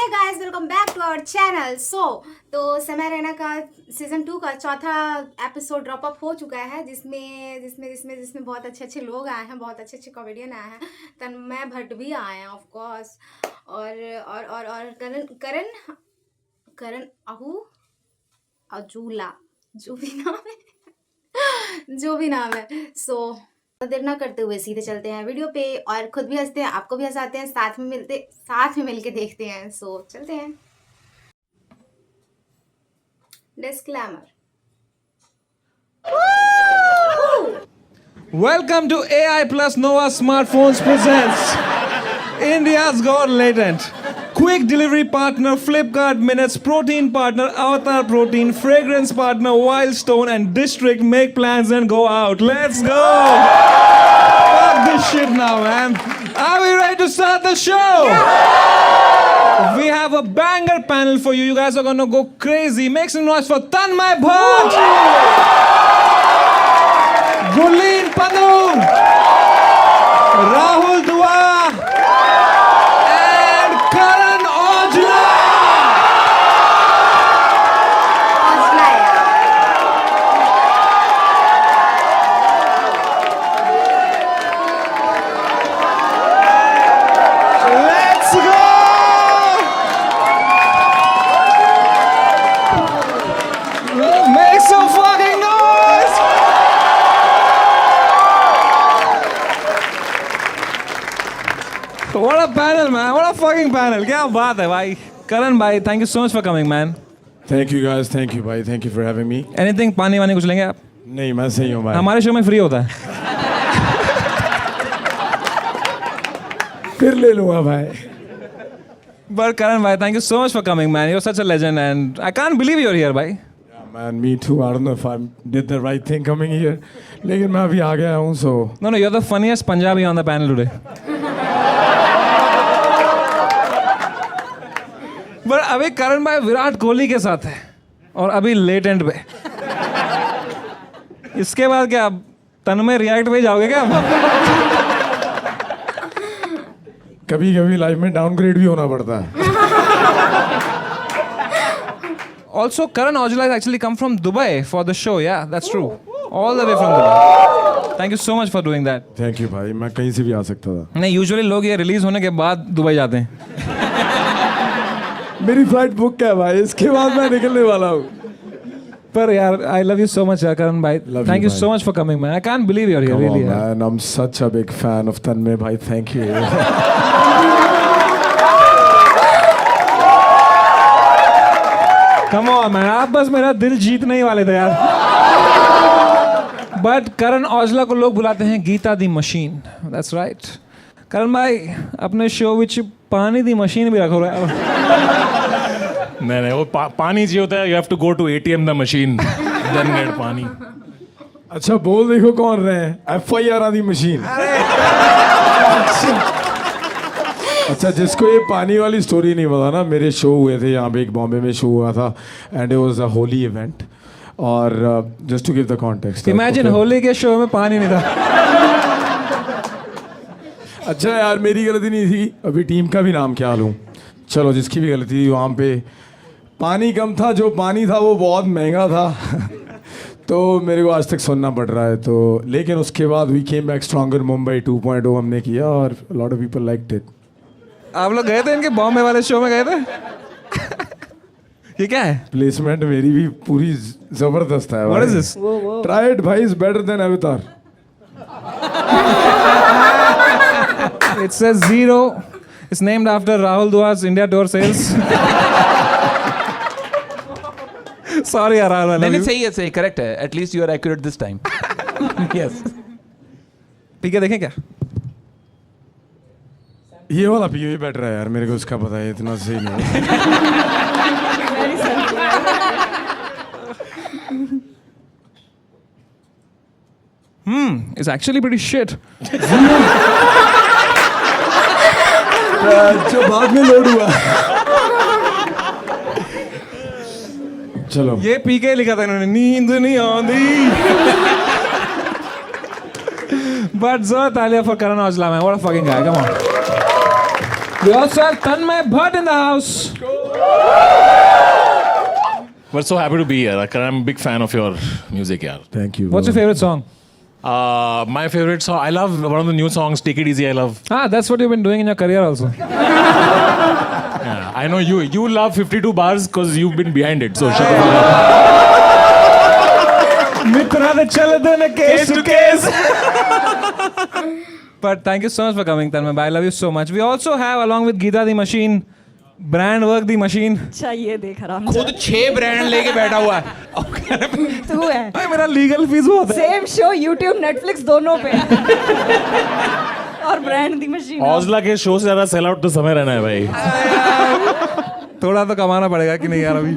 Guys welcome back to our channel. तो समय रैना का season 2 का चौथा एपिसोड ड्रॉप अप हो चुका है, जिसमें बहुत अच्छे लोग आए हैं, बहुत अच्छे कॉमेडियन आए हैं। तन्मय भट्ट भी आए हैं ऑफ कोर्स, और करण अजूला जो भी नाम है। देर ना करते हुए सीधे चलते हैं वीडियो पे, और खुद भी हंसते हैं, आपको भी हंसाते हैं, साथ में मिलके देखते हैं। चलते हैं। Disclaimer. Welcome to AI Plus Nova Smartphones presents India's Got Latent. Quick delivery partner Flipkart Minutes, protein partner Avatar Protein, fragrance partner Wildstone, and District make plans and go out. Let's go! Fuck this shit now, man. Are we ready to start the show? We have a banger panel for you. You guys are gonna go crazy. Make some noise for Tanmay Bhatt, Gulleen Pannu, Rahul Dua, and Karan Aujla. Let's go! Make some fucking noise! What a panel, man. What a fucking panel. क्या बात है भाई. Karan भाई, thank you so much for coming, man. Thank you guys, thank you भाई, thank you for having me. Anything पानी वानी कुछ लेंगे आप? नहीं मैं सही हूँ भाई. हमारे शो में फ्री होता है. फिर ले लूँगा भाई. But Karan भाई, thank you so much for coming, man. You're such a legend, and I can't believe you're here, भाई. Yeah, man, me too. I don't know if I did the right thing coming here. लेकिन मैं अभी आ गया हूँ, so. No, you're the funniest Punjabi on the panel today. But अभी करण भाई विराट कोहली के साथ है, और अभी लेटेंट पे. इसके बाद क्या तन्मय रिएक्ट पे जाओगे क्या? कभी कभी लाइफ में डाउनग्रेड भी होना पड़ता है. Also, Karan Aujla has actually come from Dubai for the show. Yeah, that's true. All the way from Dubai. Thank you so much for doing that. Thank you भाई, मैं कहीं से भी आ सकता था. नहीं, यूजुअली लोग ये रिलीज होने के बाद दुबई जाते हैं. मेरी फ्लाइट बुक है भाई, इसके बाद मैं निकलने वाला हूँ. पर यार, I love you so much, Karan bhai. Love Thank you, you bhai. so much for coming, man. I can't believe you're here, Come really. on, यार. man, I'm such a big fan of Tanmay भाई. Thank you. Come on, man. आप बस मेरा दिल जीतने ही वाले थे यार. But Karan Aujla को लोग बुलाते हैं गीता दी मशीन. That's right. करण भाई, अपने शो विच पानी दी मशीन भी रखो यार. नहीं वो पानी चाहिए होता है. You have to go to ATM the machine then get pani. अच्छा बोल देखो कौन रहे हैं. FIR आदि मशीन. अच्छा जिसको ये पानी वाली स्टोरी नहीं पता ना, मेरे शो हुए थे यहाँ पे, एक बॉम्बे में शो हुआ था, and it was a Holi event. और just to give the context, imagine Holi के शो में पानी नहीं था. अच्छा यार मेरी गलती नहीं थी. अभी टीम का भी नाम क्या लूँ. चलो जिसकी भी गलती थी, वहाँ पे पानी कम था, जो पानी था वो बहुत महंगा था. तो मेरे को आज तक सुनना पड़ रहा है. तो लेकिन उसके बाद we came back stronger, Mumbai 2.0 हमने किया, और lot of people liked it. आप लोग गए थे इनके बॉम्बे वाले शो में गए थे? ये क्या है? प्लेसमेंट मेरी भी पूरी जबरदस्त है. What is this? Try it भाई, is better than Avatar. It says 0. It's named after Rahul Dua's India tour sales. Sorry यार, Rahul. नहीं सही है, करेक्ट है. At least you are accurate this time. Yes. ठीक है, देखें क्या? ये वाला पी ही बेटर है यार, मेरे को उसका पता है, इतना सही नहीं है. It's actually pretty shit. जो बाद में लोड हुआ. चलो ये पी के लिखा था इन्होंने, नींद नहीं आंदी. But जोर तालियां for Karan Aujla, man. What a fucking guy. Come on. We also have Tanmay Bhatt in the house. We're so happy to be here. Like, I'm a big fan of your music, yaar. Thank you. What's your favorite song? My favorite song, I love one of the new songs, Take It Easy, I love. Ah, that's what you've been doing in your career also. Yeah, I know you love 52 bars because you've been behind it. So shut up. Mitra de chalade na case to case. But thank you so much for coming, Tanmay. I love you so much. We also have, along with Geeta the Machine, Brand Work the Machine. अच्छा ये देख आराम खुद 6 brand लेके बैठा हुआ है तू है भाई मेरा लीगल फीस बहुत है. सेम शो यूट्यूब नेटफ्लिक्स दोनों पे और ब्रांड दी मशीन हौसला के शो से ज्यादा सेल आउट तो समय रहना है भाई. थोड़ा तो कमाना पड़ेगा कि नहीं यार अभी.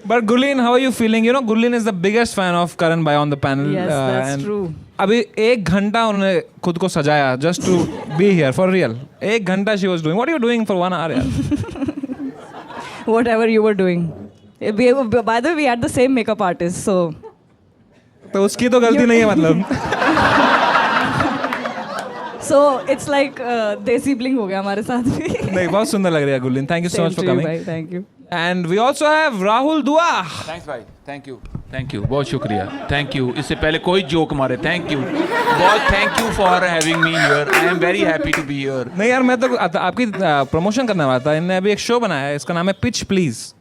But Gurleen, how are you feeling? You know, Gurleen is the biggest fan of Karan Bhai on the panel. Yes, that's and true. अभी 1 घंटा उन्होंने खुद को सजाया just to be here for real. 1 घंटा she was doing. What are you doing for 1 hour यार? whatever you were doing. By the way, we had the same makeup artist, so तो उसकी तो गलती नहीं है मतलब. so it's like देसी ब्लिंग हो गया हमारे साथ भी. नहीं बहुत सुंदर लग रही है Gurleen. Thank you so much for coming. Thank you. And we also have Rahul Dua. Thanks भाई थैंक यू बहुत शुक्रिया थैंक यू इससे पहले कोई जोक मारे थैंक यू बहुत thank you for having me here I am very happy to be here नहीं यार मैं तो आपकी प्रमोशन करने वाला था. इन्होंने अभी एक शो बनाया है, इसका नाम है पिच प्लीज.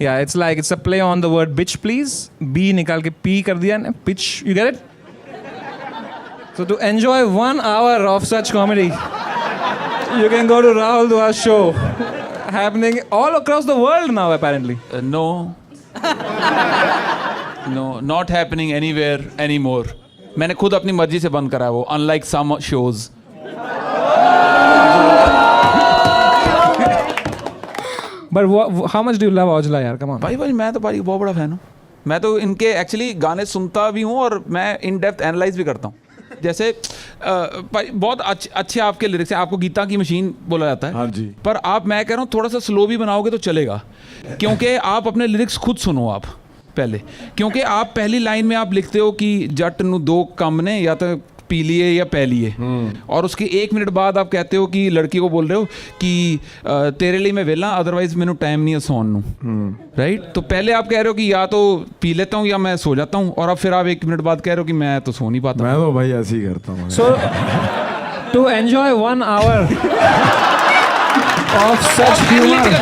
या it's like it's a play on the word bitch please. B निकाल के पी कर दिया ने pitch. You get it. So to enjoy 1 hour of such comedy, you can go to Rahul Dua's show, happening all across the world now apparently. No not happening anywhere any more मैंने खुद अपनी मर्जी से बंद करा है वो unlike some shows But how much do you love Aujla यार? Come on. भाई मैं तो भाई बहुत बड़ा फैन हूँ मैं तो इनके एक्चुअली गाने सुनता भी हूँ और मैं इन डेप्थ एनालाइज भी करता हूँ जैसे भाई बहुत अच्छे आपके लिरिक्स हैं आपको गीता की मशीन बोला जाता है हाँ जी पर आप मैं कह रहा हूँ थोड़ा सा स्लो भी बनाओगे तो चलेगा क्योंकि आप अपने लिरिक्स खुद सुनो आप पहले क्योंकि आप पहली लाइन में आप लिखते हो कि जट नू 2 कम ने या तो पी लिए या पै लिए और उसके 1 मिनट बाद आप कहते हो कि लड़की को बोल रहे हो कि तेरे लिए मैं वेला अदरवाइज मैनू टाइम नहीं है सोन नू राइट तो पहले आप कह रहे हो कि या तो पी लेता हूँ या मैं सो जाता हूँ और अब फिर आप 1 मिनट बाद कह रहे हो कि मैं तो सो नहीं पाता मैं तो भाई ऐसे ही करता हूँ So to enjoy 1 hour of such humor,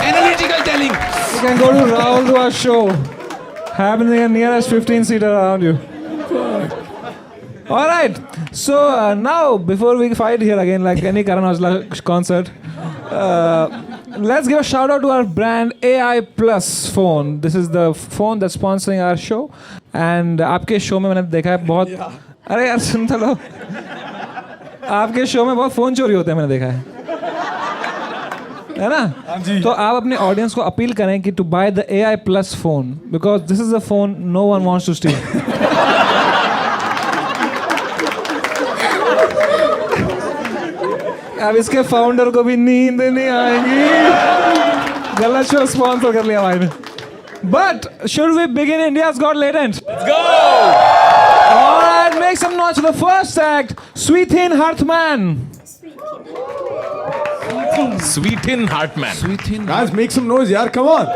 analytical telling you can go to Rahul Dua's show, happening in nearest 15-seater around you. All right. So now, before we fight here again, like any Karan Aujla concert, let's give a shout out to our brand AI Plus phone. This is the phone that's sponsoring our show. And आपके show में मैंने देखा है बहुत. अरे यार सुन तो लो. आपके शो में बहुत फोन चोरी होते हैं मैंने देखा है. है ना? तो आप अपने ऑडियंस को अपील करें कि to buy the AI Plus phone because this is a phone no one wants to steal. अब इसके फाउंडर को भी नींद नहीं आएगी. गलत शो स्पॉन्सर कर लिया भाई ने. But should we begin India's Got Latent? Let's go! All right, make some noise for the first act, Sweethin Hartman. Sweethin Hartman. guys make some noise यार come on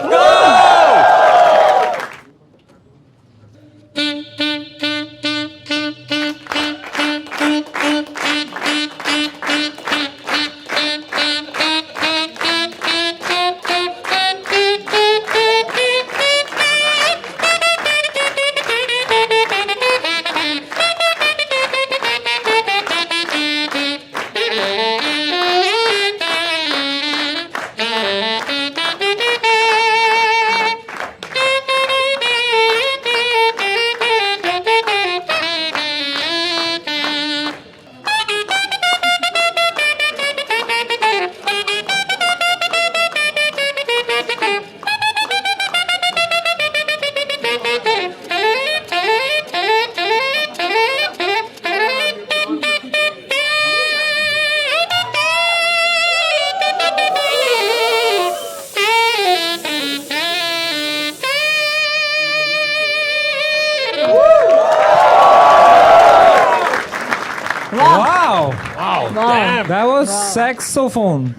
सैक्सोफोन.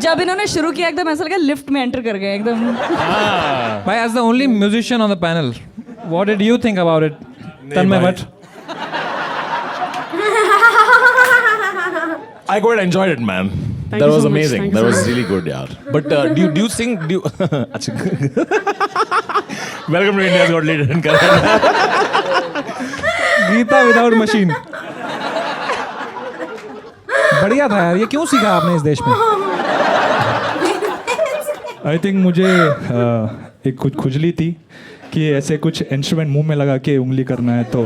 जब इन्होंने शुरू किया एकदम ऐसा लगा लिफ्ट में एंटर कर गए एकदम. भाई, as the only musician on the panel, what did you think about it? Tanmay भाई. Bhatt. I quite enjoyed it, man. Thank that you was so much, amazing. thank you That so was much. really good, yaar. But do you sing? Achha. Welcome to India's Got Talent. Geeta without machine. बढ़िया था यार. ये क्यों सीखा आपने इस देश में? आई थिंक मुझे एक कुछ खुजली थी कि ऐसे कुछ इंस्ट्रूमेंट मुंह में लगा के उंगली करना है, तो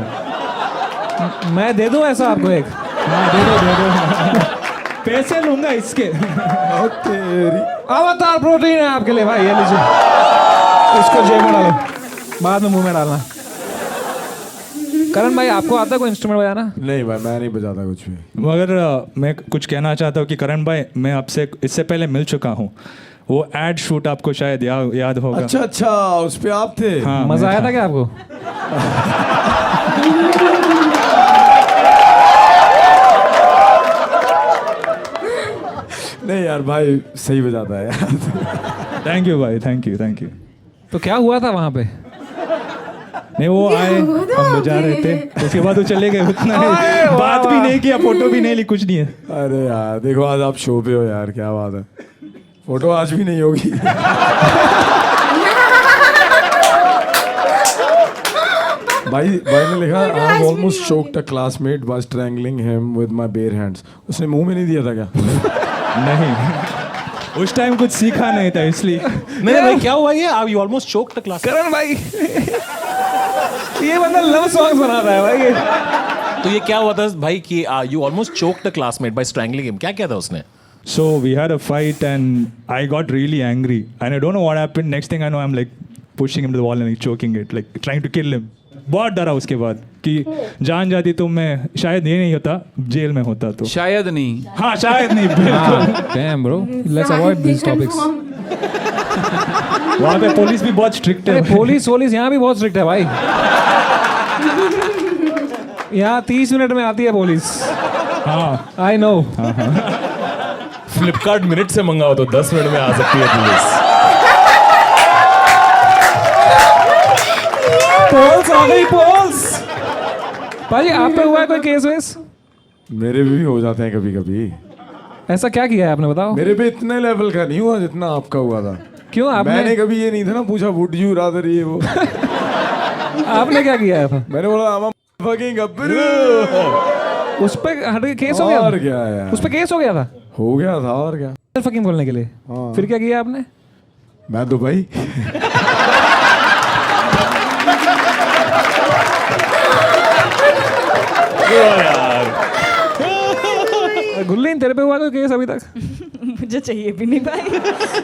मैं दे दूं ऐसा आपको एक? हाँ दे दो पैसे लूंगा इसके. अवतार प्रोटीन है आपके लिए भाई, ये लीजिए. इसको जेब में डालो, बाद में मुंह में डालना. करण भाई, आपको आता है कोई इंस्ट्रूमेंट बजाना? नहीं भाई, मैं नहीं बजाता कुछ भी. मगर मैं कुछ कहना चाहता हूँ कि करण भाई, मैं आपसे इससे पहले मिल चुका हूँ. वो एड शूट आपको शायद याद होगा. अच्छा, उस पे आप थे. हाँ, मजा मैं आया था क्या आपको? नहीं यार भाई, सही बजाता है यार. थैंक यू भाई, थैंक यू. तो क्या हुआ था वहाँ पे? नहीं, वो आए, हम बजा रहे थे, उसके बाद वो चले गए. उतना बात भी नहीं किया, फोटो भी नहीं ली, कुछ नहीं है. अरे यार देखो, आज आप शो पे हो यार, क्या बात है. फोटो आज भी नहीं होगी. भाई ने लिखा, I have almost choked a classmate by strangling him with my bare hands. उसने मुंह में नहीं दिया था क्या? नहीं, उस टाइम कुछ सीखा नहीं था इसलिए. नहीं भाई, क्या हुआ ये? You almost choked the class. करण भाई, ये बंदा लव सॉन्ग बनाता है भाई. तो ये क्या हुआ था भाई कि you almost choked the classmate by strangling him. क्या किया था उसने? So we had a fight and I got really angry and I don't know what happened. Next thing I know, I'm like pushing him to the wall and like choking it, like trying to kill him. बहुत डरा उसके बाद कि जान जाती तो मैं शायद ये नहीं होता, जेल में होता तो. शायद नहीं. हाँ, शायद नहीं. Damn bro, let's avoid these topics. वहाँ पे पुलिस भी बहुत स्ट्रिक्ट है. पुलिस यहाँ भी बहुत स्ट्रिक्ट है भाई. यहाँ 30 मिनट में आती है पुलिस. हाँ, आई नो. फ्लिपकार्ट मिनट से मंगाओ तो 10 मिनट में आ सकती है पुलिस. पोल्स आ गई, पोल्स. भाई, आप पे हुआ है कोई केस वेस? मेरे भी हो जाते हैं कभी कभी. ऐसा क्या किया है आपने, बताओ. मेरे पे इतने लेवल का नहीं हुआ जितना आपका हुआ था. क्यों? मैंने आपने कभी ये नहीं था ना पूछा, वुड यू रादर ये वो. आपने क्या किया था? मैंने बोला I'm a fucking गब्बरू. उस पे हट के केस हो गया? और क्या यार, उस पे केस हो गया था? हो गया था. और क्या, फकिंग बोलने के लिए. हाँ. फिर क्या किया आपने? मैं दुबई. गुल्लीन, तेरे पे हुआ कोई केस अभी तक? मुझे चाहिए भी नहीं भाई.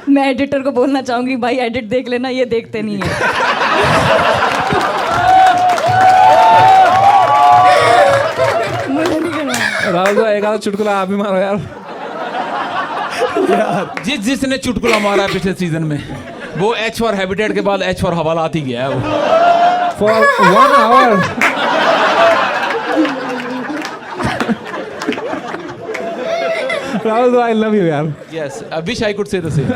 मैं एडिटर को बोलना चाहूंगी, भाई एडिट देख लेना, ये देखते नहीं है. मुझे नहीं करना. राहुल भाई, एक आधा चुटकुला आप भी मारो यार. जिसने चुटकुला मारा है पिछले सीजन में, वो एच फॉर हैबिटेट के बाद एच फॉर हवालात ही गया है वो. For 1 hour. Rahul, I love you, यार. Yes, I wish I could say the same.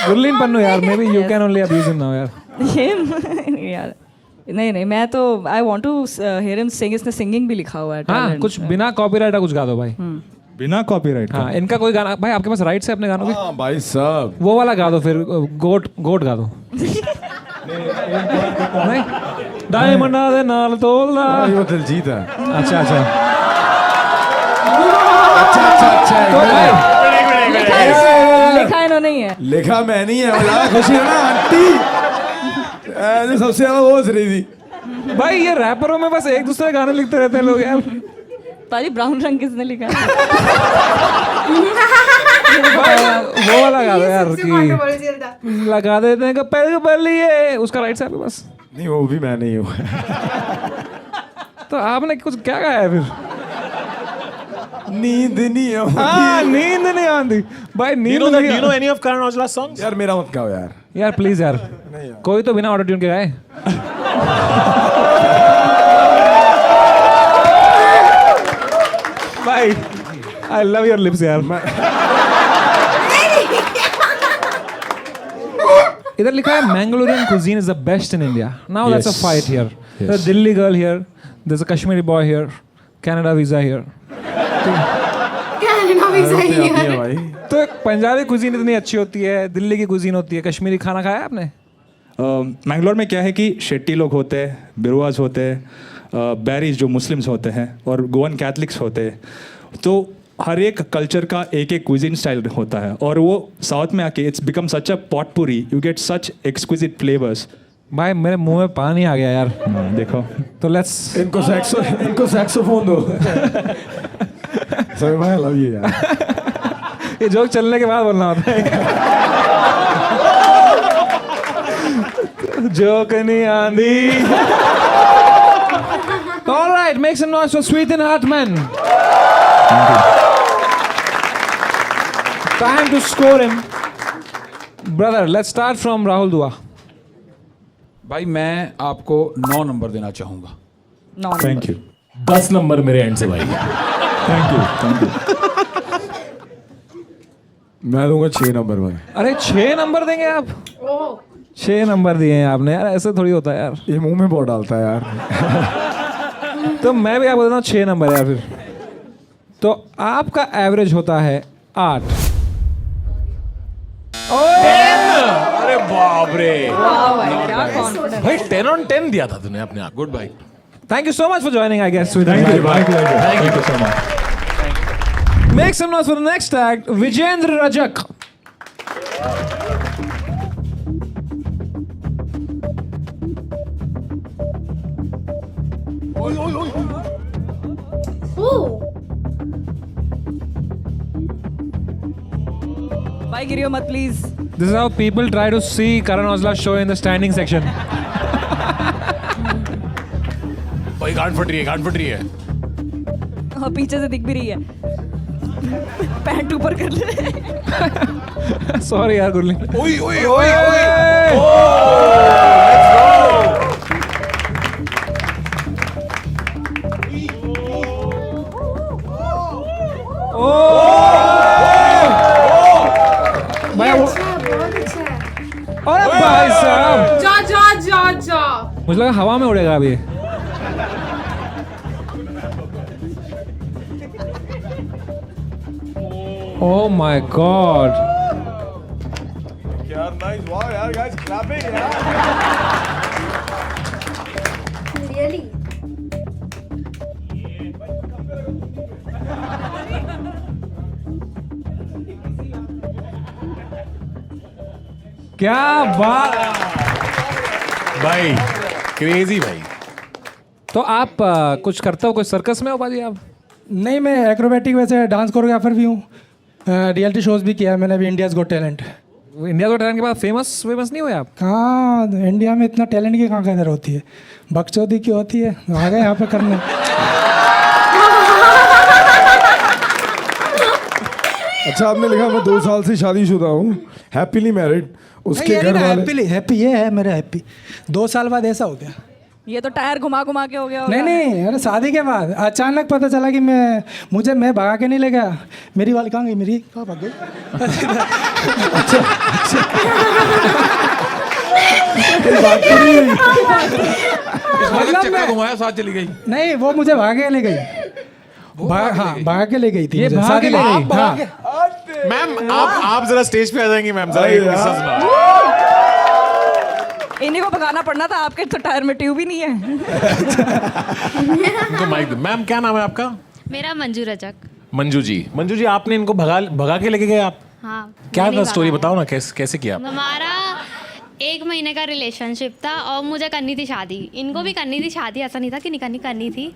Gurleen Pannu यार, maybe you can only abuse him now यार. यार नहीं, मैं तो I want to hear him sing. इसने सिंगिंग भी लिखा हुआ है. हाँ, talent. कुछ बिना कॉपीराइट का कुछ गा दो भाई. बिना कॉपीराइट. हाँ, इनका कोई गाना भाई, आपके पास राइट्स है अपने गानों के? हाँ भाई साहब, वो वाला गा दो फिर. गोट गा दो. नहीं, डायमंड दे नाल तोलदा. ये वो दिलजीत है. अच्छा. अच्छा. लिखा इन्होंने ही है. लिखा मैं नहीं है. बड़ा खुशी है ना आंटी, जो सबसे ज्यादा वो हंस रही थी. भाई, ये रैपरों में बस एक दूसरे गाने लिखते रहते हैं लोग यार. पाजी, ब्राउन रंग किसने लिखा है? वो वाला गा दो यार कि controversial था. लगा देते हैं पहले ये उसका राइट है आपके पास. नहीं, वो भी मैं नहीं हूँ. तो आपने कुछ क्या गाया है फिर? नींद नहीं है. हाँ, नींद नहीं आती भाई. नींद Do you नहीं know any of Karan Aujla's songs? यार मेरा मत गाओ यार. यार प्लीज यार, कोई तो बिना ऑटो ट्यून के गाए. भाई आई लव योर लिप्स यार. इधर लिखा है Mangalorean cuisine is the best in India. Now that's a Yes. fight here. There's a Delhi girl here. There's a Kashmiri boy here. Canada visa here. कहना भी सही आती है है. भाई. तो पंजाबी कुजीन इतनी अच्छी होती है, दिल्ली की कुजीन होती है, कश्मीरी खाना खाया आपने? मैंगलोर में क्या है कि शेट्टी लोग होते हैं, बिरुआज होते हैं, बैरीज जो मुस्लिम्स होते हैं और गोवन कैथलिक्स होते हैं. तो हर एक कल्चर का एक एक क्विजिन स्टाइल होता है और वो साउथ में आके it's become such a potpourri. You get such exquisite flavours. भाई मेरे मुंह में पानी आ गया यार. देखो तो लेट्स इनको सैक्सोफोन दो. सभी भाई लव यू यार. ये जोक चलने के बाद बोलना होता है. जोक नहीं आंधी. All right, make some noise for Sweet and Hartman. Time to score him. Brother, let's start from Rahul Dua. भाई मैं आपको 9 नंबर देना चाहूँगा. Thank you. 10 नंबर मेरे एंड से भाई. Thank you. मैं दूंगा 6 नंबर भाई. अरे 6 नंबर देंगे आप? 6 नंबर दिए हैं आपने यार, ऐसे थोड़ी होता है यार. ये मुंह में बहुत डालता है यार. तो मैं भी आपको देता हूँ 6 नंबर यार. फिर तो आपका एवरेज होता है 8. अरे बाप रे क्या कॉन्फिडेंस. भाई 10 on 10 दिया था तूने अपने आप. गुड भाई. Thank you so much for joining, I guess. With thank you. Thank you so much. Make some noise for the next act, Vijendra Rajak. भाई गिरियो मत please. This is how people try to see Karan Aujla's show in the standing section. भाई गांड फट रही है. और पीछे से दिख भी रही है. पैंट ऊपर कर ले. Sorry यार गुरली. ओए ओए ओए. बहुत अच्छा है. अरे भाई साहब, जा जा जा जा. मुझे लगा हवा में उड़ेगा अभी. Oh my God. यार नाइस. वाओ यार गाइस क्लैपिंग यार. Really? क्या बात. भाई क्रेजी भाई. तो आप कुछ करते हो, कोई सर्कस में हो बाजी आप? नहीं, मैं एक्रोबैटिक वैसे डांस कोरियोग्राफर भी हूँ. रियलिटी शोज भी किया है मैंने. अभी इंडियाज़ गॉट टैलेंट. इंडिया को टैलेंट के बाद फेमस नहीं हुए आप? कहाँ इंडिया में इतना टैलेंट की कहाँ कदर होती है. बकचोदी की होती है. आ गए यहाँ पे करने. अच्छा आपने लिखा मैं 2 साल से शादीशुदा हूँ. Happily married. उसके घर वाले हैप्पी ये है मेरा हैप्पी. 2 साल बाद ऐसा हो गया. ये तो टायर घुमा घुमा के हो गया होगा. नहीं, अरे शादी के बाद अचानक पता चला कि मैं भगा के नहीं ले गया. मेरी वाली कहाँ गई? मेरी कहाँ भाग गई? चक्का घुमाया साथ चली गई. नहीं, वो मुझे भाग के ले गई. हाँ, भाग के ले गई थी. ये मुझे भाग शादी के ले में- गई? हाँ. मैम आप जरा स्टेज पे आ जाएंगी मैम. जरा एक सुना. इन्हीं को भगाना पड़ना था. आपके तो टायर में ट्यूब ही नहीं है. इनको माइक दो. मैम क्या नाम है आपका? मेरा मंजू रजक. मंजू जी आपने इनको भगा के लेके गए आप? हाँ. क्या मैंने था स्टोरी भगाया. बताओ ना. कैसे किया आप? हमारा 1 महीने का रिलेशनशिप था और मुझे करनी थी शादी. इनको भी करनी थी शादी. ऐसा नहीं था कि नहीं करनी थी.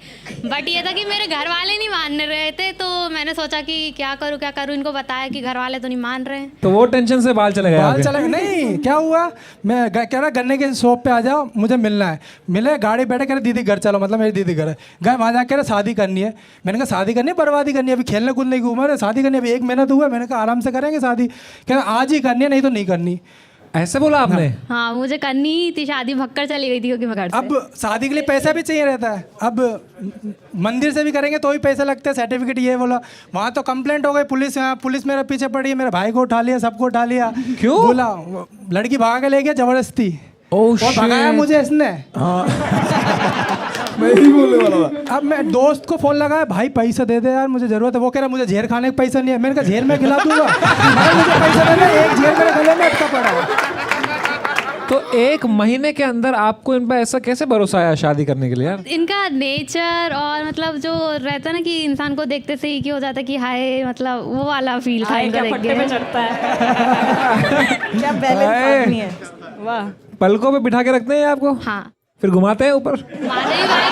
बट ये था कि मेरे घर वाले नहीं मान रहे थे. तो मैंने सोचा कि क्या करूँ. इनको बताया कि घर वाले तो नहीं मान रहे. तो वो टेंशन से बाल चले गए बाल आपके? चला नहीं. क्या हुआ, मैं कह रहा गन्ने के शॉप पे आ जाओ, मुझे मिलना है. मिले, गाड़ी बैठे, कह रहे दीदी घर चलो. मतलब मेरी दीदी घर है. गए वहाँ जाकर कह रहे शादी करनी है. मैंने कहा शादी करनी है, बर्बादी करनी है. अभी खेलने कूदने की उम्र है. शादी करनी है. अभी 1 महीना तो हुआ. मैंने कहा आराम से करेंगे शादी. कह रहे आज ही करनी है, नहीं तो नहीं करनी. ऐसे बोला आपने? हाँ, मुझे करनी ही थी शादी, भक्कर चली गई थी क्योंकि मैं घर से। अब शादी के लिए पैसा भी चाहिए रहता है। अब मंदिर से भी करेंगे तो भी पैसे लगते हैं, सर्टिफिकेट ये बोला। वहाँ तो कंप्लेंट हो गई, पुलिस यहाँ पुलिस मेरे पीछे पड़ी है, मेरे भाई को उठा लिया, सबको उठा लिया। क्यों? बोला लड़की भागा के ले गया जबरदस्ती। ओह और भगाया मुझे इसने। मैं ही बोलने वाला था। अब मैं दोस्त को फोन लगाया, भाई पैसा दे दे यार, मुझे जरूरत है। वो कह रहा मुझे झेर खाने का पैसा नहीं है। मैंने कहा झेर में खिला दूंगा। मुझे पैसा देना, एक झेर मेरे गले में अटका पड़ा है। तो 1 महीने के अंदर आपको इन पर ऐसा कैसे भरोसा आया शादी करने के लिए यार? इनका नेचर और मतलब जो रहता है ना कि इंसान को देखते से ही कि हो जाता है कि हाय, मतलब वो वाला फील था इनको क्या देख पट्टे पे के। चढ़ता है। क्या बैलेंस आदमी है, वाह। पलकों पे बिठा के रखते हैं आपको, हाँ, फिर घुमाते हैं ऊपर? माने ही भाई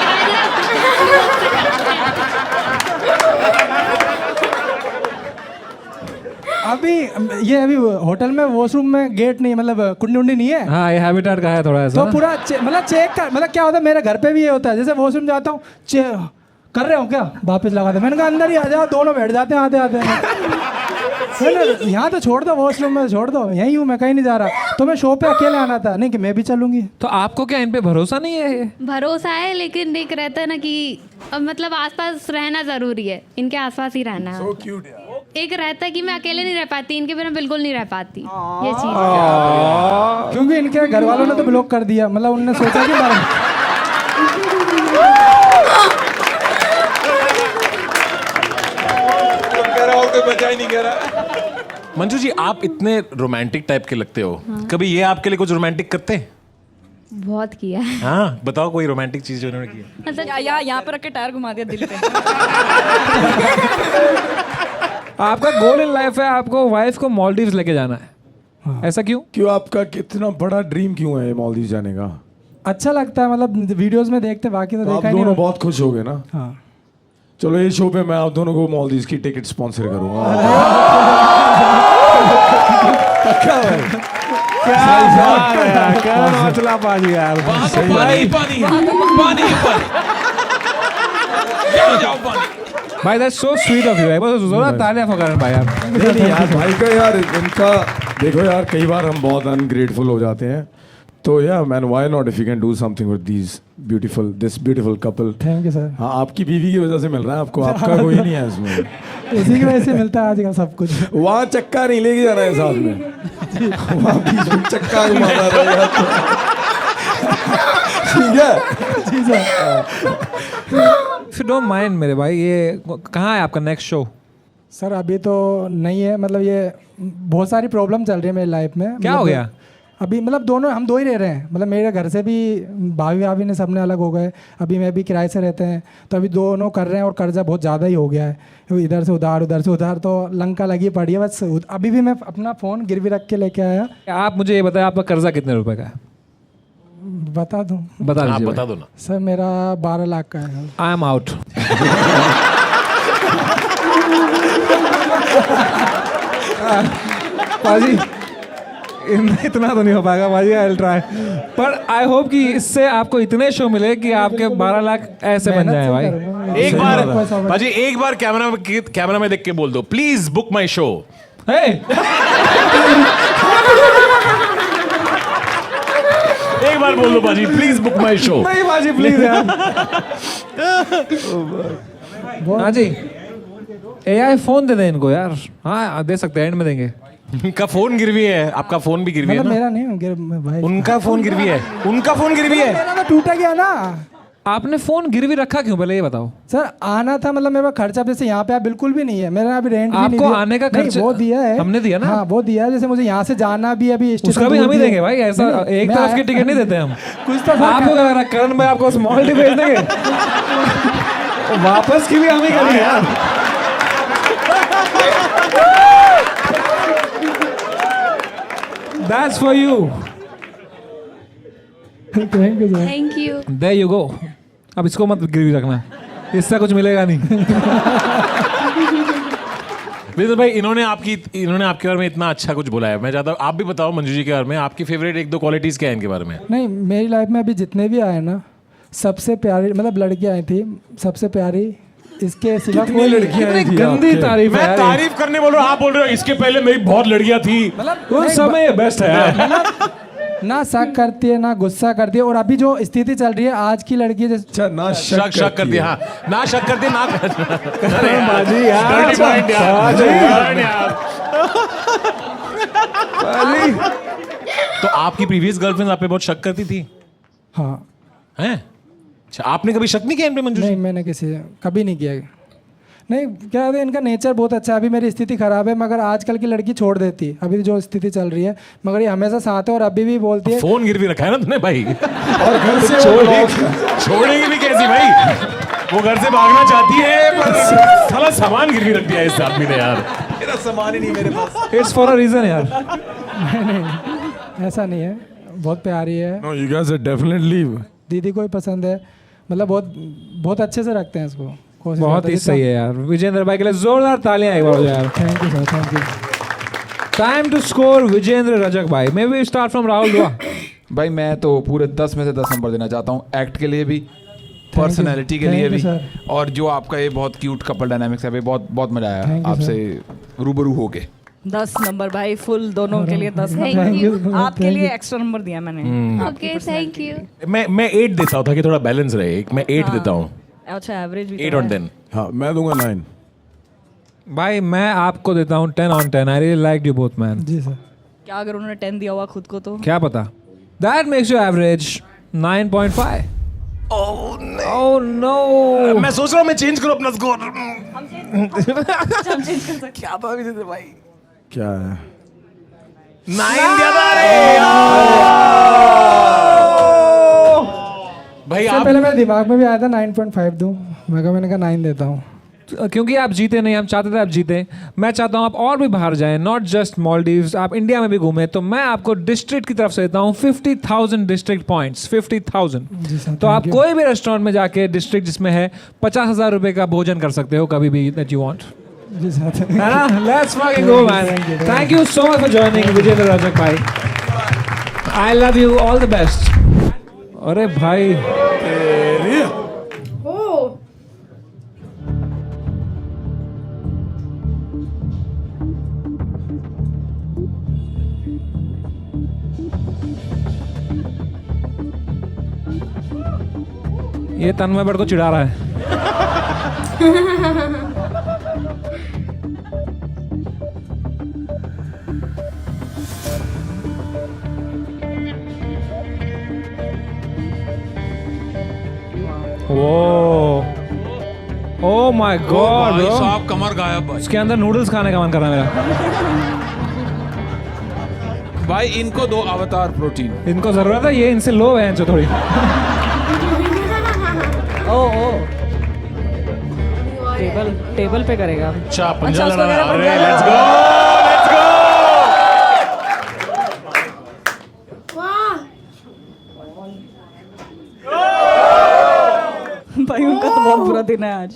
अभी होटल में वॉशरूम में गेट नहीं, मतलब कुंडी उंडी नहीं है। हाँ, ये हैबिटेट का है थोड़ा ऐसा तो ना? पूरा मतलब चेक कर, मतलब क्या होता है मेरे घर पे भी ये होता है, जैसे वॉशरूम जाता हूँ, कर रहे हो क्या, वापस लगा दे। मैंने कहा अंदर ही आ जाओ, दोनों बैठ जाते हैं आते आते। यहाँ तो छोड़ दो, वॉशरूम में छोड़ दो, यहीं हूँ मैं, कहीं नहीं जा रहा। तो मैं शो पे अकेले आना था, नहीं कि मैं भी चलूंगी। तो आपको क्या इन पे भरोसा नहीं है? ये भरोसा है, लेकिन एक रहता है ना कि अब मतलब आसपास रहना जरूरी है, इनके आसपास ही रहना है। एक रहता है कि मैं अकेले नहीं रह पाती, इनके बिना बिल्कुल नहीं रह पाती, ये चीज। क्योंकि इनके घर वालों ने तो ब्लॉक कर दिया, मतलब उन्होंने सोचा कि बचा ही नहीं कह रहा। मंजू जी, आप इतने रोमांटिक टाइप के लगते हो, कभी ये आपके लिए कुछ रोमांटिक करते हैं? बहुत किया है। हाँ, बताओ कोई रोमांटिक चीज जो उन्होंने की है। मतलब यहाँ पर रख के टायर घुमा दिया दिल पे। आपका गोल इन लाइफ है आपको वाइफ को मालदीव्स लेके जाना है। हाँ। ऐसा क्यों? क्यों, आपका कितना बड़ा ड्रीम क्यों है मालदीव जाने का? अच्छा लगता है, मतलब वीडियोस में देखते, बाकी तो तो आप देखा ही दोनों नहीं। बहुत खुश हो गए ना? हाँ। चलो ये शो पे मैं आप दोनों को मालदीव की टिकट स्पॉन्सर करूंगा। पक्का भाई। क्या मसला पाजी यार। पानी पानी पानी भाई that's so sweet of you भाई, बस जोरा तालियां फकरन भाई यार। नहीं यार, भाई का यार इनका देखो यार, कई बार हम बहुत अनग्रेटफुल हो जाते हैं। तो या man, why not if you can do something with this beautiful couple. Thank you sir. हाँ, आपकी बीवी की वजह से मिल रहा है आपको, आपका कोई नहीं है इसमें। उसी की वजह से मिलता है आजकल सब कुछ। वहाँ चक्का नहीं लेके जाना है साथ में, वहाँ बीच में चक्का घुमाता रहेगा। ठीक है जी sir. If you don't mind मेरे भाई, ये कहाँ है आपका नेक्स्ट शो? सर अभी तो नहीं है, मतलब ये बहुत सारी प्रॉब्लम चल रही है मेरी लाइफ में। क्या हो गया? अभी मतलब दोनों हम दो ही रह रहे हैं, मतलब मेरे घर से भी भाभी ने सबने अलग हो गए, अभी मैं भी किराए से रहते हैं। तो अभी दोनों कर रहे हैं और कर्जा बहुत ज़्यादा ही हो गया है, इधर से उधार, तो लंका लगी पड़ी है बस। अभी भी मैं अपना फ़ोन गिरवी रख के लेके आया। आप मुझे ये बताएं, आपका कर्जा कितने रुपए का है? बता दूँ? बता आप दीजिए बता दो ना। सर मेरा 12 लाख का है। I am out. पाजी इतना तो नहीं हो पाएगा पाजी, आई विल ट्राई, पर आई होप कि इससे आपको इतने शो मिले कि आपके 12 लाख ऐसे बन जाए भाई। एक बार बाजी, एक बार कैमरा में देख के बोल दो, प्लीज बुक माई शो। एक बार बोल दो बाजी, प्लीज बुक माई शो। नहीं बाजी प्लीज यार। हाँ जी, AI फोन दे दें इनको यार। हाँ दे सकते हैं, एंड में देंगे। उनका फोन गिरवी है, आपका फोन भी गिरवी है मतलब ना? मेरा नहीं भाई, उनका फोन गिरवी है, उनका फोन गिरवी है। मेरा तो टूटा गया ना। आपने फोन गिरवी रखा क्यों, पहले ये बताओ। सर आना था, मतलब मेरा खर्चा जैसे यहाँ पे बिल्कुल भी नहीं है, मेरा अभी रेंट भी नहीं आपको दिया। आने का नहीं, खर्चा वो दिया है, हमने दिया ना। हाँ वो दिया है, जैसे मुझे यहाँ से जाना भी अभी उसका भी हम ही देंगे भाई, ऐसा एक तरफ की टिकट नहीं देते हम। कुछ तो आपको क्या लग रहा है करण भाई आपको स्मॉल टी भेज देंगे? वापस की भी हम ही करेंगे यार। That's for you. Thank you sir. Thank you. There you go. अब इसको मत गिरवी रखना, इससे कुछ मिलेगा नहीं। विजय भाई, इन्होंने आपके बारे में इतना अच्छा कुछ बोला है, मैं चाहता हूँ आप भी बताओ मंजू जी के बारे में, आपकी फेवरेट 1-2 क्वालिटीज क्या है इनके बारे में? नहीं, मेरी लाइफ में अभी जितने भी आए ना, सबसे प्यारी मतलब लड़की आई थी, सबसे प्यारी इसके सिवा कितनी कोई लड़कियां कितनी थी गंदी आपके? तारीफ है मैं यार ये। तारीफ करने बोल रहा हूँ, आप बोल रहे हो इसके पहले मेरी बहुत लड़कियां थी। उस समय बेस्ट है यार। ना शक करती है ना गुस्सा करती है, और अभी जो स्थिति चल रही है आज की लड़की जैसे अच्छा ना शक करती है, हाँ ना शक करती है ना बाजी यार, Dirty mind यार, बाजी। यार यार। बाजी। तो आपकी प्रीवियस गर्लफ्रेंड आप पे बहुत शक करती थी हाँ। हैं? अच्छा आपने कभी शक नहीं किया इन पे मंजू? नहीं, मैंने किसी कभी नहीं किया। नहीं, क्या है, इनका नेचर बहुत अच्छा है। अभी मेरी स्थिति खराब है, मगर आजकल की लड़की छोड़ देती है, अभी जो स्थिति चल रही है, मगर ये हमेशा साथ है और अभी भी बोलती है। फोन गिरवी रखा है ना तूने भाई, और घर से छोड़ेगी भी कैसी भाई? वो घर से भागना चाहती है पर साला सामान गिरवी रख दिया इस आदमी ने यार। मेरा सामान ही नहीं मेरे पास। इट्स फॉर अ रीजन यार। ऐसा नहीं है, बहुत प्यारी है, No, you guys are definitely दीदी को ही पसंद है, मतलब बहुत बहुत अच्छे से रखते हैं इसको। बहुत ही सही है यार। विजेंद्र भाई के लिए जोरदार तालियां एक बार हो यार। Thank you sir, thank you. Time to score Vijender Rajak भाई। May we start from Rahul Dua. भाई मैं तो पूरे 10 में से 10 नंबर देना चाहता हूँ, एक्ट के लिए भी, पर्सनैलिटी के लिए Thank you, भी, sir. और जो आपका ये बहुत क्यूट कपल डायनामिक्स है भाई, बहुत बहुत मजा आया Thank you, आपसे रूबरू होके। 10 नंबर भाई, फुल दोनों के लिए 10 Thank नंबर। you. आपके लिए एक्स्ट्रा नंबर दिया मैंने। Okay thank you. मैं 8 देता हूँ ताकि थोड़ा बैलेंस रहे। मैं 8 देता हूँ, अच्छा एवरेज भी 8 तो on है। 10। हाँ मैं दूंगा 9। भाई मैं आपको देता हूँ 10 on 10। I really like you both man. जी सर। क्या अगर उन्होंने 10 दिया हुआ खुद को तो? क्या पता। That makes you average 9.5। Oh no. मैं सोच रहा हूँ मैं चेंज करूँ अपना स्कोर। क्या था अभी भाई? क्या है? 9 दिया था। भाई इससे आप पहले मेरे दिमाग में भी आया था 9.5 दूं, मैंने कहा 9 देता हूँ। क्योंकि आप जीते नहीं, हम चाहते थे आप जीते। मैं चाहता हूँ आप और भी बाहर जाएं, नॉट जस्ट मॉलडीव्स, आप इंडिया में भी घूमें। तो मैं आपको डिस्ट्रिक्ट की तरफ से देता हूँ 50,000 डिस्ट्रिक्ट पॉइंट्स। 50,000। जी सर, तो आप कोई भी रेस्टोरेंट में जाके डिस्ट्रिक्ट जिसमें है 50,000 रुपए का भोजन कर सकते हो कभी भी दैट यू वांट। जी सर। है ना? Let's fucking go man. Thank you so much for joining Vijender Rajak भाई। I love you, all the best. अरे भाई ओ ये तन्मय बड़ को चिढ़ा रहा है। ओह माय गॉड भाई ब्रो, साहब कमर गायब भाई। उसके अंदर नूडल्स खाने का मन कर रहा है मेरा। भाई इनको दो अवतार प्रोटीन। इनको जरूरत है, ये इनसे लो है जो थोड़ी। टेबल पे करेगा। अच्छा पंजा अच्छा, लड़ा उसको रहा है। मेरा अरे पंजा लेट्स गो, लेट्स गो। वाह भाई उनका तो बहुत बुरा दिन है आज।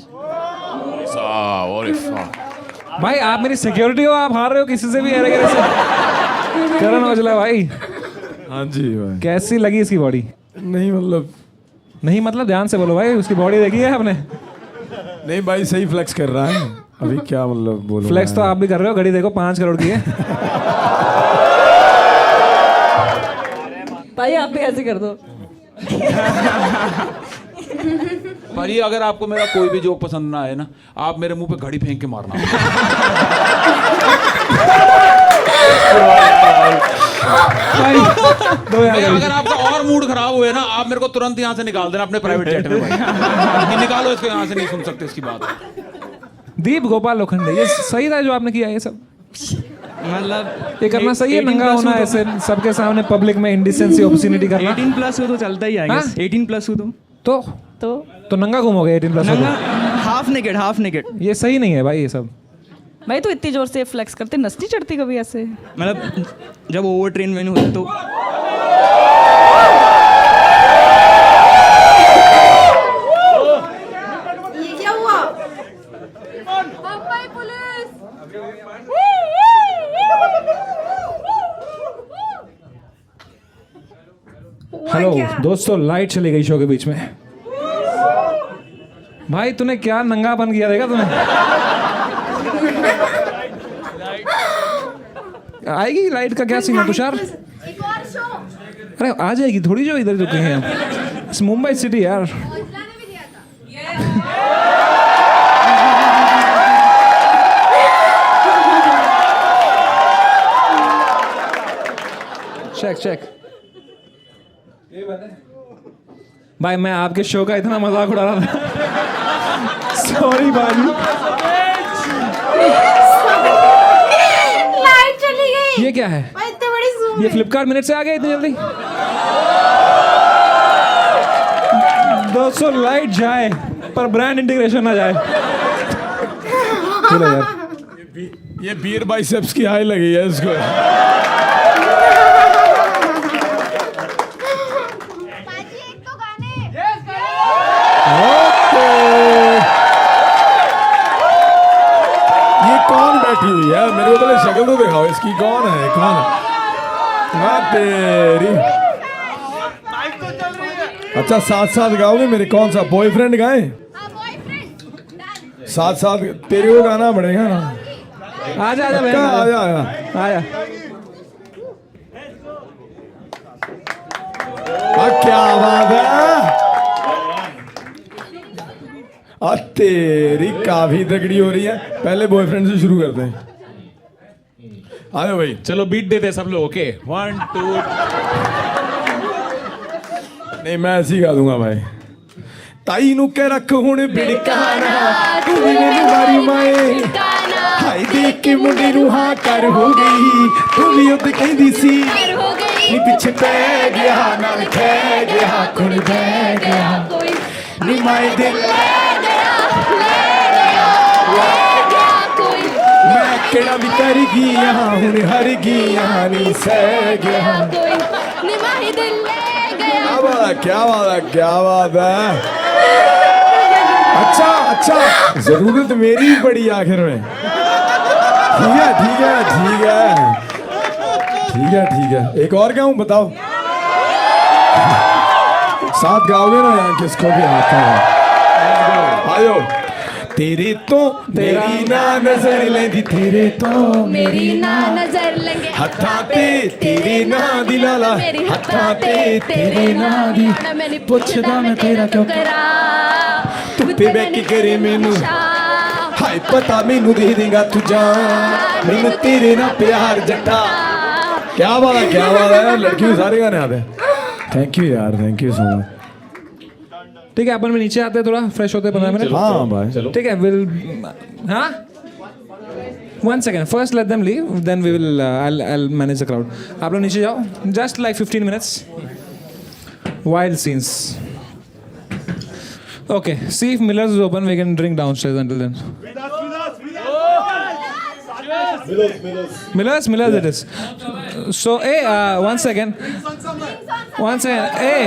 भाई आप मेरी सिक्योरिटी हो, आप हार रहे हो किसी से भी अरे से। करण औजला भाई, हाँ जी भाई। कैसी लगी इसकी बॉडी? नहीं मतलब नहीं मतलब ध्यान से बोलो भाई, उसकी बॉडी देखी है आपने? नहीं भाई, सही फ्लेक्स कर रहा है अभी। क्या मतलब बोलो? फ्लेक्स तो आप भी कर रहे हो, घड़ी देखो 5 करोड़ की है। भाई आप भी ऐसे कर दो। पर ये अगर आपको मेरा कोई भी जोक पसंद ना आए ना, आप मेरे मुंह पे घड़ी फेंक के मारना। भाई दो यार भाई घड़ी। अगर आपका और मूड खराब हुए ना, आप मेरे को तुरंत यहाँ से निकाल देना अपने प्राइवेट जेट में भाई। कि निकालो इसको यहाँ से, नहीं सुन सकते इसकी बात। दीप गोपाल लोखंडे, ये सही था जो आपने किया ये सब? मतलब ये करना सही है, नंगा होना ऐसे सबके सामने पब्लिक में, इंडिसेंसी ऑब्सिनिटी करना। 18 प्लस हो तो चलता ही है। हाँ? 18 प्लस हो तो नंगा घूमोगे 18 प्लस? नंगा हाफ नेकेड। ये सही नहीं है भाई ये सब। भाई तो इतनी जोर से फ्लेक्स करते, नस नहीं चढ़ती कभी ऐसे? मतलब जब ओवर ट्रेन में होते तो ये क्या हुआ? हेलो दोस्तों, लाइट चली गई शो के बीच में। भाई तूने क्या नंगापन किया देखा तूने? आएगी लाइट का क्या सीन है तुषार? एक और शो अरे आ जाएगी थोड़ी जो इधर रुके हैं हम। मुंबई सिटी यार। औजला ने भी दिया था। चेक भाई मैं आपके शो का इतना मजाक उड़ा रहा था। सॉरी बाजी। लाइट चली गई। ये क्या है? भाई इतनी बड़ी zoom ये है। फ्लिपकार्ट मिनट से आ गया इतनी जल्दी? दोस्तों लाइट जाए पर ब्रांड इंटीग्रेशन ना जाए। चलो यार ये बीयर बाइसेप्स की हाई लगी है इसको। बाजी एक तो गाने। ये कौन बैठी हुई है? मेरे को पहले शक्ल तो दिखाओ इसकी, कौन है? कौन है? हाँ तेरी। अच्छा साथ साथ गाओगे मेरे? कौन सा बॉयफ्रेंड गाए? साथ साथ तेरे को गाना पड़ेगा ना। आजा आजा बहन, आजा आजा आजा। क्या बात है। तेरी काफी तगड़ी हो रही है। पहले बॉयफ्रेंड से शुरू करते हैं। आ जाओ भाई। चलो बीट देते हैं सब लोग। ओके 1 2। नहीं मैं ऐसे ही गा दूंगा भाई। ताई नु के रख हुण बिड़काना, तू भी मैनू मारी माए। हाय देख के मुंडे नु हां कर हो गई, तू भी उद कहदी सी नी पिछे पै गया नाल खे गया कुण बह गया नी माए दिल मैं केड़ा भी कर गया हुण हर गया नी सह गया। क्या बात है क्या बात है। अच्छा अच्छा जरूरत मेरी पड़ी आखिर में। ठीक है ठीक है ठीक है ठीक है ठीक है। एक और गाऊं बताओ? साथ गाओगे ना यहाँ? किसको भी आता है? आयो। तेरे तो मेरी ना नजर लेंदी, तेरे तो मेरी ना नजर लेंगे हत्था ते तेरे ना दिलाला, हत्था ते तेरे ना दी मैंने पुछदा मैं तेरा क्यों करा, धुप्पे बैठ के करे मैनू हाय पता मैनू दे देगा तू जान, मैनू तेरे ना प्यार जट्टा। क्या बात है क्या बात है। लड़कियों सारे गाने आते हैं। थैंक यू यार, थैंक यू सो मच। ठीक है अपन में नीचे आते हैं, थोड़ा फ्रेश होते 15 मिनट। हाँ भाई ठीक है विल हाँ 1 second first let them leave then we will I'll manage the crowd. आप लोग नीचे जाओ just like 15 minutes wild scenes. Okay see if Miller's is open we can drink downstairs until then. Miller's it is. So hey 1 second hey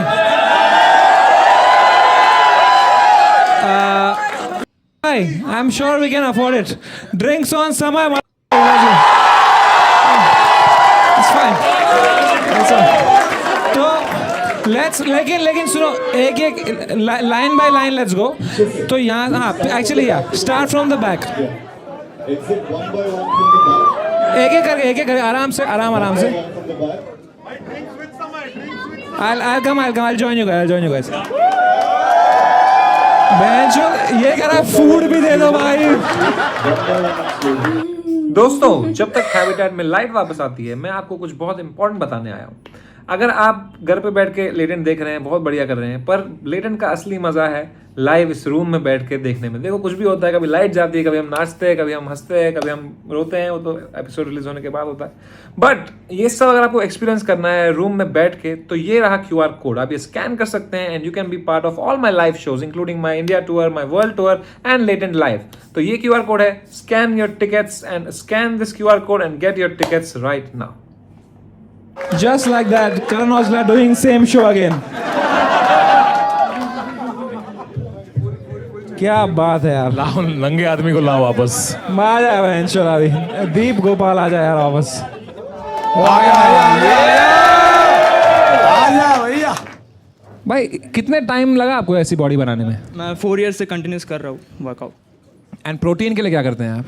hi, I'm sure we can afford it. Drinks on Samay. It's fine. It's fine. So लेकिन सुनो एक line by line let's go. तो यहाँ हाँ actually start from the back. एक एक करके आराम से. I'll come. I'll join you guys. बेंचो ये कह रहा है फूड भी दे दो भाई. दोस्तों जब तक हैबिटेट में लाइट वापस आती है मैं आपको कुछ बहुत इंपॉर्टेंट बताने आया हूँ. अगर आप घर पे बैठ के लेटेंट देख रहे हैं बहुत बढ़िया कर रहे हैं, पर लेटेंट का असली मजा है लाइव इस रूम में बैठ के देखने में. देखो कुछ भी होता है, कभी लाइट जाती है, कभी हम नाचते हैं, कभी हम हंसते हैं, कभी हम रोते हैं, वो तो एपिसोड रिलीज होने के बाद होता है. बट ये सब अगर आपको एक्सपीरियंस करना है रूम में बैठ के तो ये रहा QR कोड. आप ये स्कैन कर सकते हैं and you can be part of all my live shows including my India tour, my world tour and latent live. तो ये QR कोड है. Scan your tickets and scan this QR code and get your tickets right now. Just like that, Karan Aujla doing same show again. क्या बात है यार. लाओ नंगे आदमी को लाओ वापस. आ जाए बहनचोद अभी. दीप गोपाल आ जाए यार वापस. आ जा भैया. भाई कितने टाइम लगा आपको ऐसी बॉडी बनाने में? मैं 4 ईयर से कंटिन्यूस कर रहा हूँ वर्कआउट। एंड प्रोटीन के लिए क्या करते हैं आप?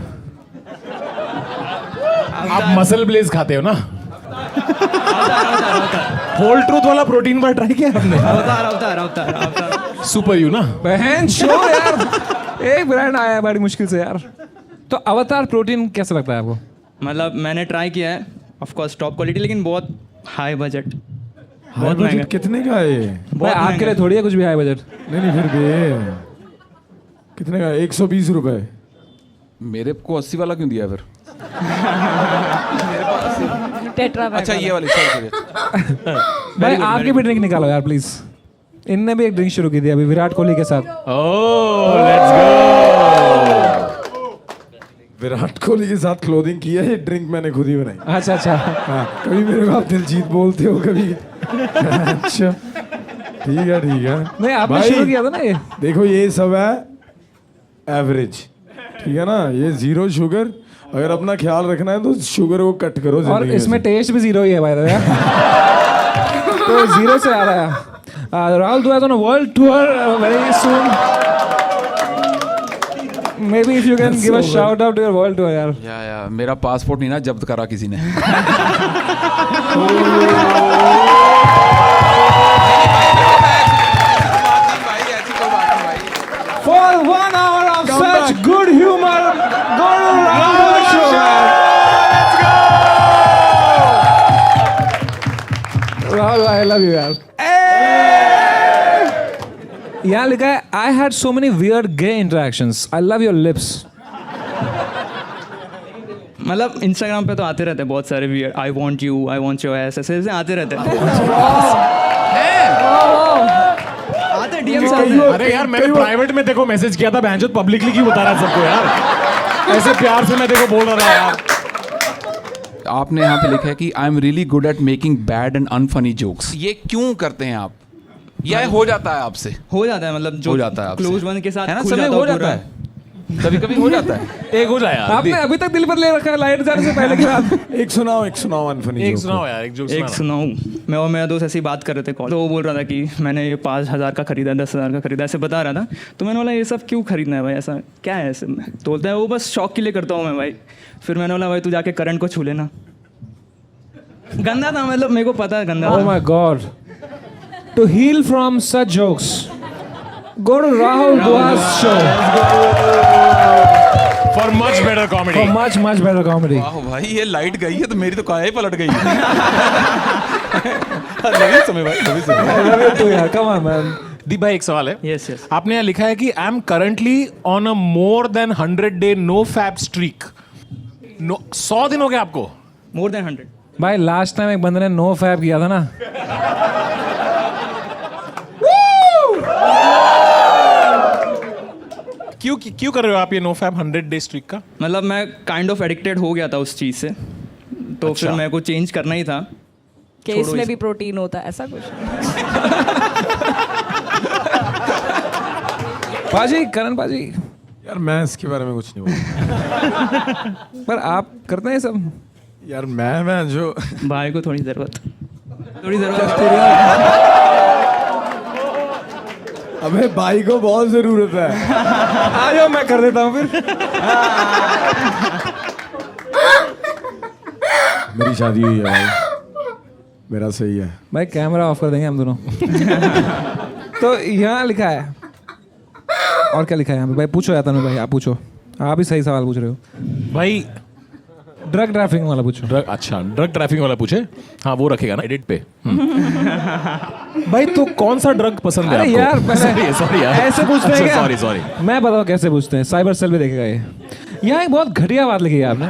आप मसल ब्लेज खाते हो ना? होल ट्रूथ वाला प्रोटीन बार ट्राई किया आपने? अवतार सुपर यू ना? बहन शो यार, एक ब्रांड आया है बड़ी मुश्किल से यार। तो अवतार प्रोटीन कैसा लगता है आपको? मतलब मैंने ट्राई किया है, ऑफ कोर्स टॉप क्वालिटी, लेकिन बहुत हाई बजट। हाई बजट कितने का है ये? भाई आपके लिए थोड़ी है कुछ भी हाई बजट। नहीं फिर भी कितने का? 120 रुपए। मेरे को 80 वाला क्यों दिया फिर? टेट्रा पैक अच्छा ये वाली, सॉरी। भाई आपकी भी ड्रिंक निकालो यार प्लीज। इनने भी एक ड्रिंक शुरू की थी अभी विराट कोहली के साथ। ओह लेट्स गो। विराट कोहली के साथ क्लोथिंग की है, ये ड्रिंक मैंने खुद ही बनाई। अच्छा अच्छा। हाँ, कभी मेरे को आप दिलजीत बोलते हो कभी। अच्छा ठीक है नहीं आपने भाई, शुरू किया था ना ये। देखो ये सब है एवरेज, ठीक है ना? ये 0 शुगर। अगर अपना ख्याल रखना है तो शुगर को कट करो और जिंदगी इसमें से। टेस्ट भी 0 ही है भाई। तो 0 से आ रहा है। Rahul Dua is on a world tour very soon. Maybe if you can give a shout out to your world tour यार। या मेरा पासपोर्ट नहीं ना जब्त करा किसी ने। For 1 hour of such good humor, go to Rahul show. Rahul, I love you यार। यहाँ लिखा है I had so many weird gay interactions. I love your lips. मतलब इंस्टाग्राम पे तो आते रहते हैं बहुत सारे weird, I want you, I want your S, ऐसे आते रहते हैं। आते डीएम से। अरे यार मैंने प्राइवेट में देखो मैसेज किया था, बहनचोद पब्लिकली क्यों बता रहा है सबको यार? ऐसे प्यार से मैं देखो बोल रहा है यार। आपने यहाँ पे लिखा है कि I am really good at making bad and unfunny jokes. ये क्यों करते हैं आप? या हो जाता है आपसे? हो जाता है, मतलब जो हो जाता है आपसे। क्लोज वन के साथ है ना, खुल समय जाता हो हूँ जाता पूरा। है, कभी कभी हो जाता है। एक हो जाए यार। आपने अभी तक दिल पर ले रखा है लाइट जाने से पहले की बात। एक सुनाओ अनफनी एक सुनाओ यार, एक जोक एक सुनाऊं? मैं और मेरा दोस्त ऐसी बात कर रहे थे कॉल, तो वो बोल रहा था कि मैंने ये 5,000 का खरीदा, 10,000 का खरीदा, ऐसे बता रहा था। तो मैंने बोला ये सब क्यों खरीदना है भाई, ऐसा क्या है ऐसे में? तो बोलता है वो बस शौक के लिए करता हूँ मैं भाई। फिर मैंने बोला भाई तू जाके करंट को छू लेना। गंदा था, मतलब मेरे को पता है गंदा Oh था। my God. To heal from such jokes, go to Rahul Dua's show for much better comedy. for much better comedy. वाह भाई ये लाइट गई है तो मेरी तो काया ही पलट गई। नवीन समय भाई, नवीन समय। I love you too यार, come on man. दीप भाई एक सवाल है। Yes yes. आपने यहाँ लिखा है कि I am currently on a more than 100 day no fap streak. 100 दिन हो गए आपको? More than 100। भाई लास्ट टाइम एक बंदे ने नो फैप किया था ना। क्यों कर रहे हो आप ये नो फैप 100 डे स्ट्रीक का? मतलब मैं काइंड ऑफ एडिक्टेड हो गया था उस चीज़ से, तो फिर मेरे को चेंज करना ही था। कि इसमें भी प्रोटीन होता है, ऐसा कुछ। पाजी, करण पाजी, यार मैं इसके बारे में कुछ नहीं बोलूँ। पर आप करते हैं सब? यार मैं जो भाई को थोड़ी ज़रूरत अबे भाई को बहुत जरूरत है। आ जाओ मैं कर देता हूँ फिर। मेरी शादी हुई है भाई, मेरा सही है। भाई कैमरा ऑफ कर देंगे हम दोनों। तो यहाँ लिखा है, और क्या लिखा है यहाँ पे? भाई पूछो यार तनु भाई, आप पूछो, आप ही सही सवाल पूछ रहे हो भाई। ड्रग ट्रैफिकिंग वाला पूछो। ड्रग ट्रैफिकिंग वाला पूछे? हाँ वो रखेगा ना एडिट पे। भाई तो कौन सा ड्रग पसंद है अरे आपको? यार पहले सॉरी यार, ऐसे पूछते हैं क्या? सॉरी मैं बताओ कैसे पूछते हैं, साइबर सेल भी देखेगा ये। यहाँ एक बहुत घटिया बात लिखी है आपने।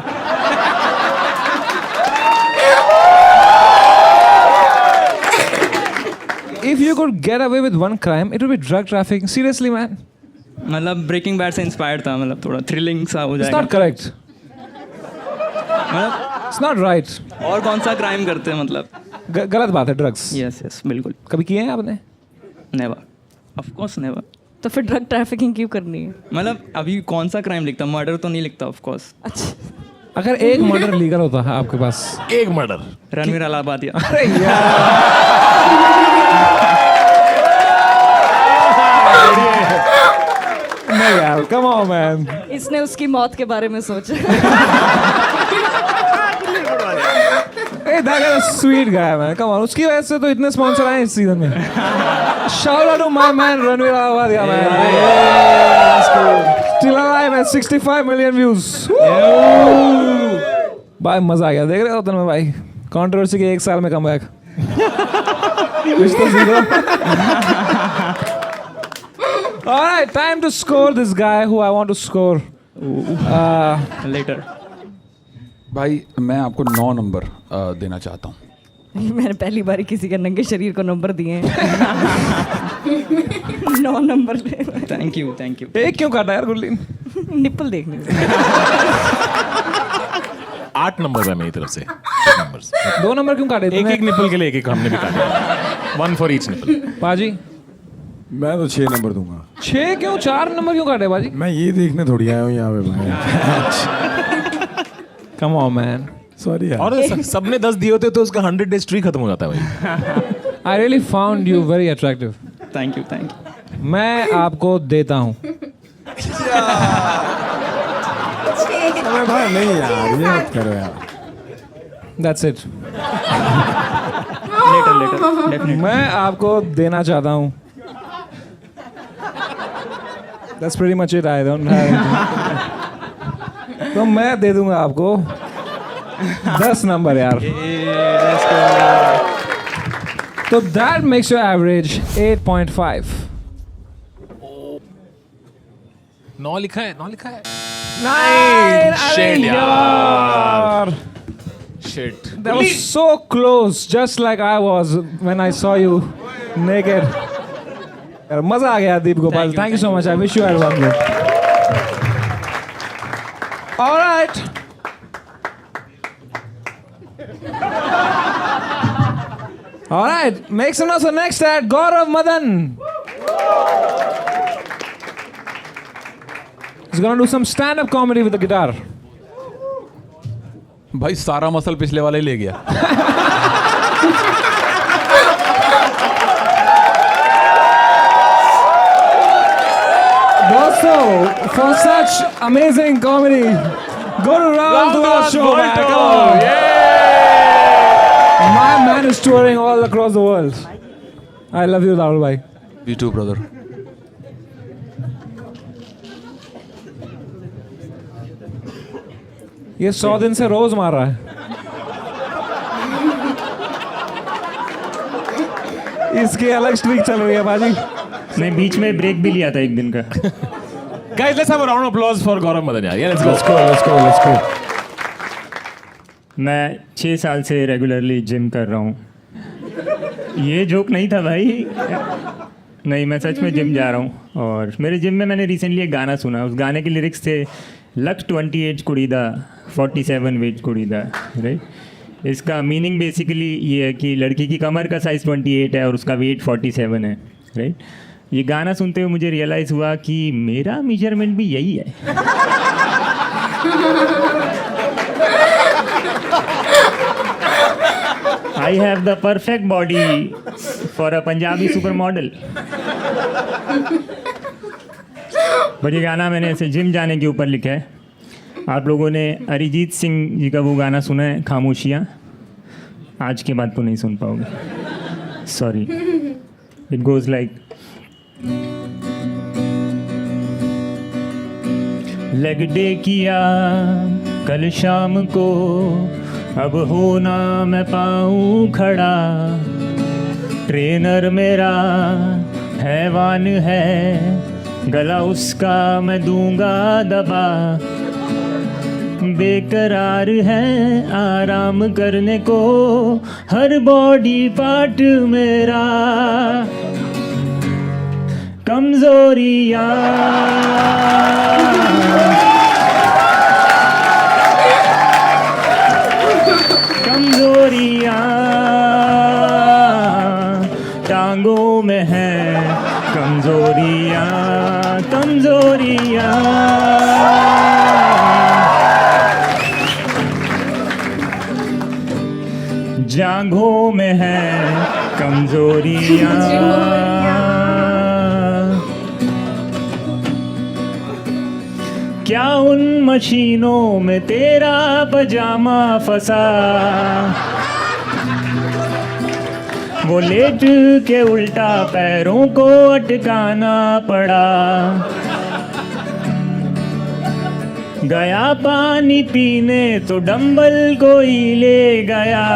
If you could get away with one crime, it would be drug trafficking. Seriously, man. मतलब ब्रेकिंग बैड से इंस्पायर्ड था, मतलब थोड़ा थ्रिलिंग सा हो It's जाएगा। not correct. मतलब It's not right. और कौन सा क्राइम करते हैं मतलब? गलत बात है ड्रग्स। यस यस बिल्कुल। कभी किए हैं आपने? Never, of course never. तो फिर ड्रग ट्रैफिकिंग क्यों करनी है? मतलब अभी कौन सा क्राइम लिखता? मर्डर तो नहीं लिखता ऑफ कोर्स। अच्छा, अगर एक मर्डर लीगल होता है आपके पास, एक मर्डर। रणवीर अलाहाबादिया। अरे यार नहीं यार, come on man. इसने उसकी मौत के बारे में सोचा. Hey, that guy is a sweet guy man. Come on, उसकी वजह से तो इतने स्पॉन्सर आए इस सीजन में. Shout out to my man Ranveer आवादिया man. Still alive at 65 million views. भाई मजा आ गया, देख रहे हो तन्मय भाई, कंट्रोवर्सी के 1 साल में कमबैक. कुछ तो सीखो. All right, time to score this guy who I want to score. Later. भाई मैं आपको 9 नंबर देना चाहता हूँ. मैंने पहली बार किसी के नंगे शरीर को नंबर दिए हैं. 9 नंबर. Thank you. एक क्यों काटा यार गुरलीन? निप्पल देखने से. 8 नंबर है मेरी तरफ से. 2 नंबर क्यों काटे? एक निपल के लिए एक हमने भी काटा. 1 for each निपल. बाजी मैं तो 6 नंबर दूंगा. 6 क्यों? 4 नंबर क्यों काटे बाजी? मैं ये देखने थोड़ी आया हूँ यहाँ पे भाई. Come on man. सॉरी यार. और सबने 10 दिए होते तो उसका 100 डे स्ट्रीक खत्म हो जाता है भाई. I really found you very attractive. Thank you. मैं आपको देता हूँ. अरे भाई नहीं यार, ये मत करो यार. That's it. Later. Definitely. मैं आपको देना चाहता हूँ. That's pretty much it. I don't have anything. तो मैं दे दूंगा आपको 10 नंबर यार. तो that makes your average 8.5. 9 लिखा है. 9. Shit यार. Shit. That was so close, just like I was when I saw you naked. यार मजा आ गया दीप Gopal. Thank you so much. I wish you had won good. All right. All right. Make some noise for next at Gaurav Madan. He's gonna do some stand-up comedy with the guitar. भाई सारा muscle पिछले वाला ही ले गया. दोस्तों, for such amazing comedy, go to Rahul Duval's show. Man. Come on. My man is touring all across the world. I love you, Rahul bhai. You too, brother. ये 100 दिन से रोज मार रहा है. इसकी अलग स्ट्रीक चल रही है बाजी. मैं बीच में ब्रेक भी लिया था 1 दिन का. Guys, let's have a round of applause for Gaurav Madan यार. Yeah, let's go. मैं 6 साल से रेगुलरली जिम कर रहा हूँ. ये जोक नहीं था भाई. नहीं, मैं सच में जिम जा रहा हूँ. और मेरे जिम में मैंने रिसेंटली एक गाना सुना. उस गाने के लिरिक्स थे लक 28 कुड़ी दा 47 वेट कुड़ी दा. राइट. इसका मीनिंग बेसिकली ये है कि लड़की की कमर का साइज़ 28 है और उसका वेट 47 है. राइट. ये गाना सुनते हुए मुझे रियलाइज़ हुआ कि मेरा मेजरमेंट भी यही है. I have the perfect body for a Punjabi supermodel. पर ये गाना मैंने ऐसे जिम जाने के ऊपर लिखा है. आप लोगों ने अरिजीत सिंह जी का वो गाना सुना है खामोशियाँ? आज के बाद तो नहीं सुन पाओगे. Sorry. It goes like leg day किया कल शाम को, अब होना मैं पाऊँ खड़ा. ट्रेनर मेरा हैवान है, गला उसका मैं दूंगा दबा. बेकरार है आराम करने को हर बॉडी पार्ट मेरा. कमजोरियाँ टांगों में है कमजोरियाँ. जांघों में है कमजोरियाँ. क्या उन मशीनों में तेरा पजामा फंसा, वो लेट के उल्टा पैरों को अटकाना पड़ा, गया पानी पीने तो डंबल कोई ले गया,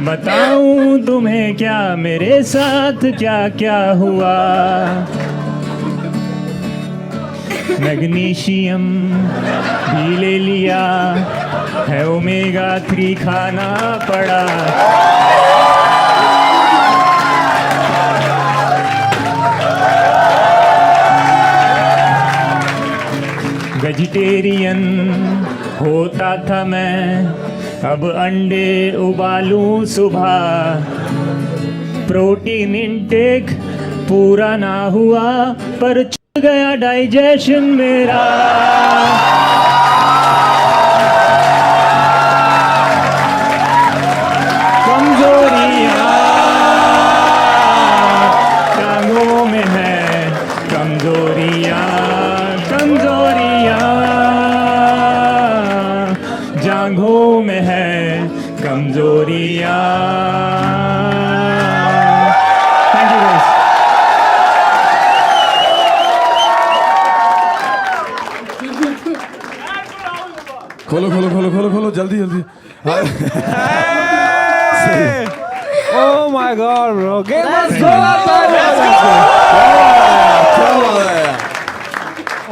बताऊं तुम्हें क्या मेरे साथ क्या क्या हुआ, मैग्नीशियम भी ले लिया है, ओमेगा 3 खाना पड़ा, वेजिटेरियन होता था मैं, अब अंडे उबालूं सुबह, प्रोटीन इंटेक पूरा ना हुआ पर चल गया डाइजेशन मेरा, कमजोरियां टांगों में है, कमजोरियां कमजोरियां जांघों में है, कमजोरियां। Thank you guys. खोलो खोलो खोलो खोलो खोलो जल्दी जल्दी। Oh my God, bro. Game was so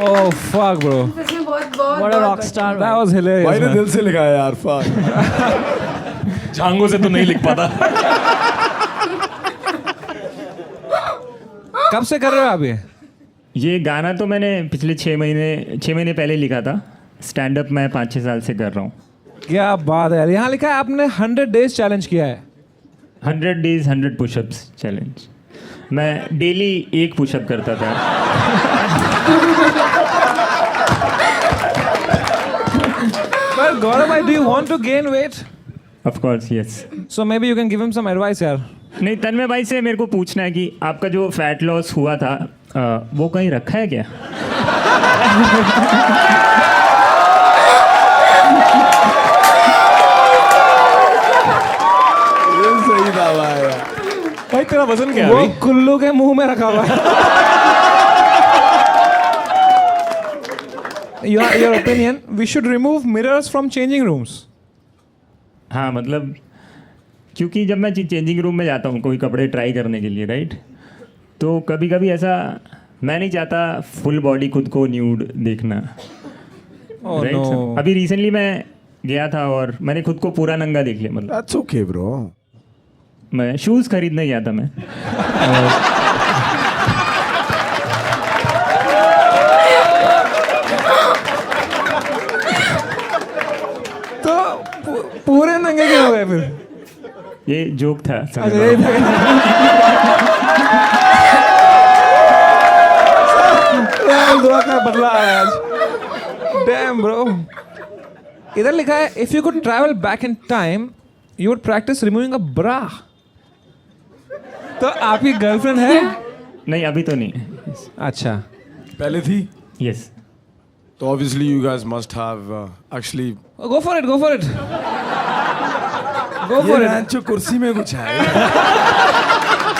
Oh fuck, bro. इसमें बहुत बहुत What a rock star. That was hilarious. भाई ने man. दिल से लिखा है यार, fuck। झांगों से तो नहीं लिख पाता। कब से कर रहे हो आप ये गाना तो मैंने पिछले 6 महीने पहले लिखा था। स्टैंड अप मैं 5-6 साल से कर रहा हूँ। क्या बात है यार, यहाँ लिखा है आपने 100 days चैलेंज किया है। 100 days 100 पुशअप्स चैलेंज। मैं डेली 1 पुशअप करता था। But Gaurav, do you want to gain weight? Of course, yes. So maybe you can give him some advice यार। नहीं, तन्मय भाई से मेरे को पूछना है कि आपका जो फैट लॉस हुआ था वो कहीं रखा है क्या? ये सही दावा है यार। भाई तेरा वजन क्या है वो अभी? कुल्लू के मुंह में रखा हुआ है। Your opinion, we should remove mirrors from changing rooms. हाँ, मतलब क्योंकि जब मैं चेंजिंग रूम में जाता हूँ कोई कपड़े ट्राई करने के लिए, राइट, तो कभी कभी ऐसा मैं नहीं चाहता फुल बॉडी खुद को न्यूड देखना। Oh right? no. अभी रिसेंटली मैं गया था और मैंने खुद को पूरा नंगा देख लिया। मतलब That's okay, bro। मैं शूज़ खरीदने गया था मैं। तो पूरे नंगे क्यों हो गए फिर? ये जोक था। अच्छा, ये दुआ का बदला आया आज। Damn bro। इधर लिखा है if you could travel back in time, you would practice removing a bra। तो आपकी गर्लफ्रेंड है? नहीं, अभी तो नहीं। अच्छा। पहले थी? यस। तो obviously you guys must have actually। Go for it, go for it। Go ये for it। रैंचो कुर्सी में कुछ है।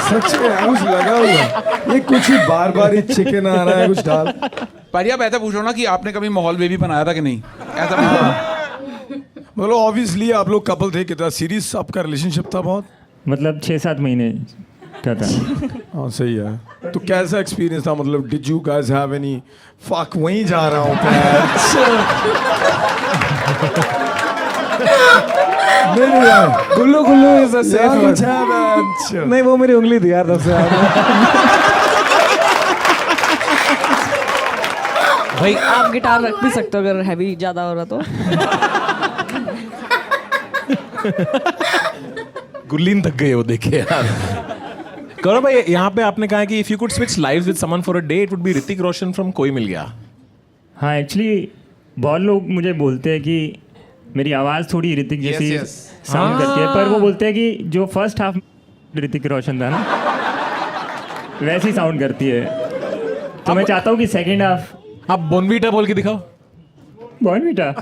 सच में कुछ लगा हुआ। ये कुछ ही बार बार चिकन आ रहा है कुछ डाल। पर आप ऐसा पूछो ना कि आपने कभी माहौल बेबी बनाया था कि नहीं, ऐसा मतलब ऑब्वियसली आप लोग कपल थे, कितना सीरियस आपका रिलेशनशिप था? बहुत मतलब 6-7 महीने का था। हाँ सही है। तो कैसा एक्सपीरियंस था? मतलब did you guys have any fuck? वहीं जा रहा हूँ नहीं यार, गुल्लू गुल्लू इज अ सेफ कुछ वर्ड। है man। नहीं, वो मेरी उंगली थी यार तब से। भाई आप गिटार रख भी सकते हो अगर हैवी ज़्यादा हो रहा तो। गुल्लीन थक गए वो देखे यार। गौरव भाई, यहाँ पे आपने कहा है कि if you could switch lives with someone for a day, it would be Hrithik Roshan from कोई मिल गया। हाँ, एक्चुअली बहुत लोग मुझे बोलते हैं कि मेरी आवाज़ थोड़ी ऋतिक जैसी साउंड करती है, पर वो बोलते हैं कि जो फर्स्ट हाफ ऋतिक रोशन था ना वैसी साउंड करती है। तो मैं चाहता हूँ कि सेकंड हाफ आप बोनवीटा बोल के दिखाओ. Bournvita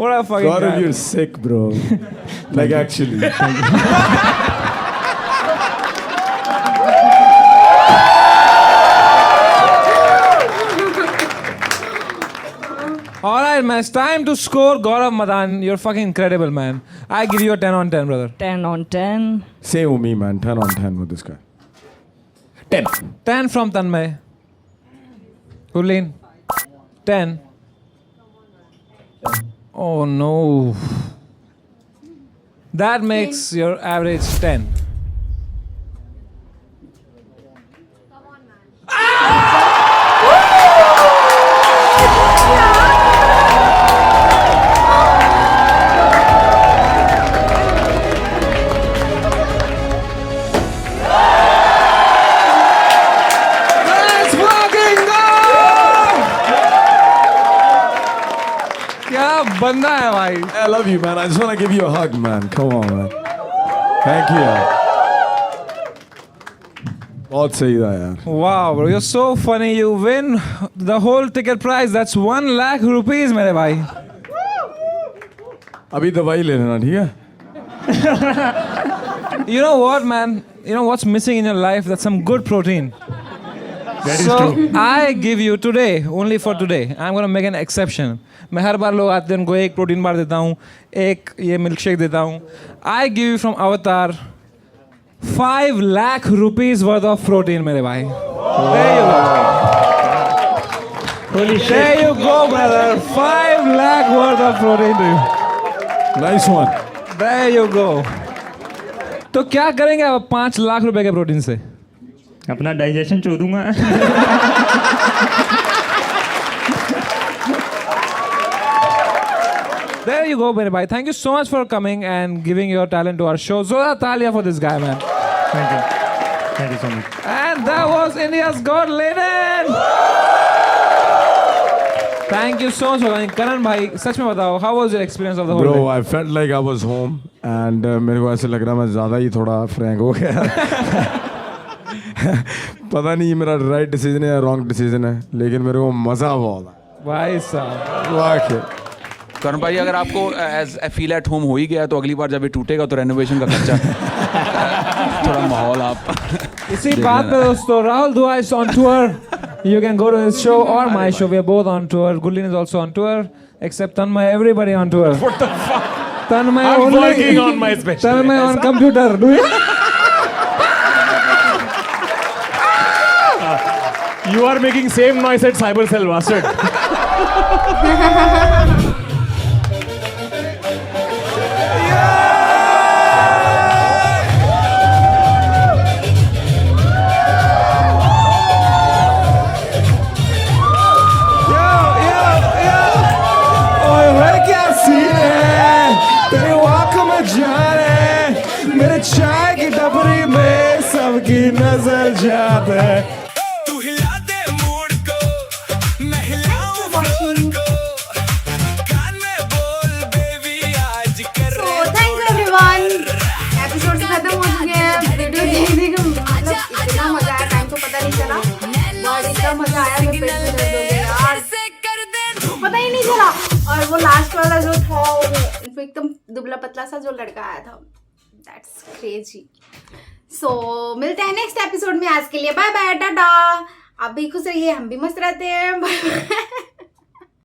What a fucking Gaurav, guy. you're sick, bro. Like actually. All right, man. It's time to score Gaurav Madan. You're fucking incredible, man. I give you a 10 on 10, brother. 10 on 10. Same with me, man. 10 on 10 with this guy. 10. 10 from Tanmay. Hulin. 10. Oh no. That makes your average 10. Let's fucking go! क्या बंदा है भाई. I love you, man. I just want to give you a hug, man. Come on, man. Thank you. यार. बहुत सही था यार. Wow, bro, you're so funny. You win the whole ticket price. That's 1 lakh rupees, मेरे भाई. अभी दवाई ले लेना, ठीक है? You know what, man? You know what's missing in your life? That's some good protein. So I give you today, only for today. I'm gonna make an exception. मैं हर बार लोग आते हैं उनको एक प्रोटीन बार देता हूँ, एक ये मिल्क शेक देता हूँ. I give you from Avatar 5 lakh rupees worth of protein, मेरे भाई. There you go. There you go, brother. 5 lakh worth of protein to you. Nice one. There you go. तो क्या करेंगे आप 5 लाख रुपए के प्रोटीन से? अपना डाइजेशन चो दूंगा. There you go, मेरे भाई. Thank you so much for coming and giving your talent to our show. Zola Talia for this guy, man. Thank you so much. And that was India's Got Talent. Thank you so much for coming. Karan भाई, सच में बताओ, how was your experience of the whole Bro, day? I felt like I was home and मेरे को ऐसे लग रहा मैं ज़्यादा ही थोड़ा फ्रैंक हो गया. पता नहीं ये मेरा राइट डिसीजन है या रॉन्ग डिसीजन है, लेकिन मेरे को मज़ा बहुत आया. भाई साहब. वाकई. करण भाई अगर आपको एज फील एट होम हो ही गया तो अगली बार जब ये टूटेगा तो रेनोवेशन का खर्चा थोड़ा माहौल आप इसी बात पे दोस्तों, Rahul Dua is on tour. You can go to his show or my show. We are both on tour. Gulin is also on tour. Except Tanmay, everybody on tour. What the fuck? Tanmay I'm only working on my special. Tanmay on computer. Do you? You are making same noise at Cybercell, bastard. चाय की टपरी में सबकी नजर जाता है. तू हिला दे मूड को, मैं हिलाऊं फ्लोर को, कान में बोल बेबी आज कर So, thank you everyone. Episode खत्म हो चुके हैं. वीडियो देखने का मतलब इतना मजा आया, टाइम तो पता नहीं चला. और इतना मजा आया मैं पेट में दर्द हो गया यार, पता ही नहीं चला. और वो लास्ट वाला जो था वो एकदम दुबला पतला सा जो लड़का आया था, दैट्स क्रेजी. सो मिलते हैं नेक्स्ट एपिसोड में. आज के लिए बाय बाय, टाटा. आप भी खुश रहिए, हम भी मस्त रहते हैं. Bye bye.